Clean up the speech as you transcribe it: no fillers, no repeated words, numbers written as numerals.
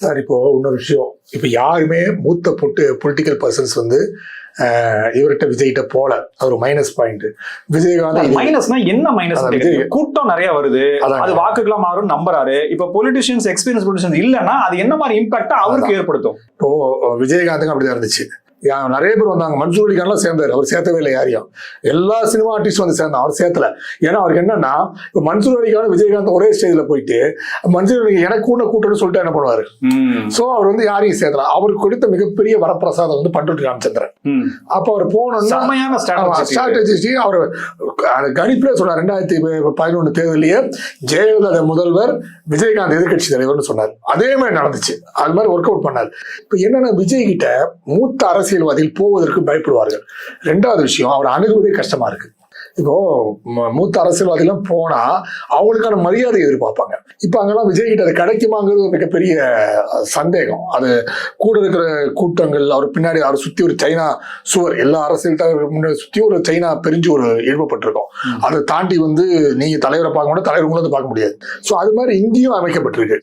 Sir இப்போ இன்னொரு விஷயம், இப்போ யாருமே மூத்த பொலிட்டிக்கல் பர்சன்ஸ் வந்து இவர்கிட்ட விஜய்கிட்ட போல, அது ஒரு மைனஸ் பாயிண்ட். விஜயகாந்த் மைனஸ்னா என்ன மைனஸ்? கூட்டம் நிறைய வருது, அது வாக்குகளா மாறும் நம்புறாரு. இப்ப பொலிட்டிஷியன்ஸ், எக்ஸ்பீரியன்ஸ் பொலிட்டிஷியன்ஸ் இல்லைன்னா அது என்ன மாதிரி இம்பாக்ட் அவருக்கு ஏற்படுத்தும்? இப்போ விஜயகாந்துக்கு அப்படிதான் இருந்துச்சு. நிறைய பேர் வந்தாங்க, மன்சூர் அலிகான்லாம் சேர்ந்தாரு, அவர் சேர்த்தவே இல்லை யாரையும். எல்லா சினிமா ஆர்டிஸ்டும் வந்து சேர்ந்தான், அவர் சேர்த்தல. ஏன்னா அவருக்கு என்னன்னா, இப்போ மன்சூர் அலிகான் விஜயகாந்த் ஒரே ஸ்டேஜ்ல போயிட்டு மன்சூர் அலி எனக்கு கூட்டம்னு சொல்லிட்டு என்ன பண்ணுவாரு? சோ அவர் வந்து யாரையும் சேர்த்தலாம். அவருக்கு கொடுத்த மிகப்பெரிய வரப்பிரசாதம் வந்து பண்ருட்டி ராமச்சந்திரன். அப்ப அவர் போனோம்னா ஸ்ட்ராட்டஜி அவர் கணிப்புல சொன்னார். 2011 தேர்தலையே ஜெயலலிதா முதல்வர், விஜயகாந்த் எதிர்கட்சி தலைவர்னு சொன்னார். அதே மாதிரி நடந்துச்சு, அது மாதிரி ஒர்க் அவுட் பண்ணார். இப்ப என்னன்னா, விஜய் கிட்ட மூத்த அரசியல்வாதிகள் போவதற்கு பயப்படுவார்கள். ரெண்டாவது விஷயம், அவர் அணுகுவதே கஷ்டமா இருக்கு. இப்போ மூத்த அரசியல்வாதிகள் போனா அவங்களுக்கான மரியாதை எதிர்பார்ப்பாங்க. இப்ப அங்கெல்லாம் விஜய் கிட்ட அது கிடைக்குமாங்கிறது ஒரு மிகப்பெரிய சந்தேகம். அது கூட இருக்கிற கூட்டங்கள், அவர் பின்னாடி அவர் சுத்தி ஒரு சைனா சுவர், எல்லா அரசியல் தலைவர்கள் முன்னாடி சுத்தி ஒரு சைனா பிரிஞ்சு ஒரு எழுப்பப்பட்டிருக்கும். அதை தாண்டி வந்து நீங்க தலைவரை பார்க்க முடியாது, தலைவர் உங்களை பார்க்க முடியாது. ஸோ அது மாதிரி இங்கேயும் அமைக்கப்பட்டிருக்கு.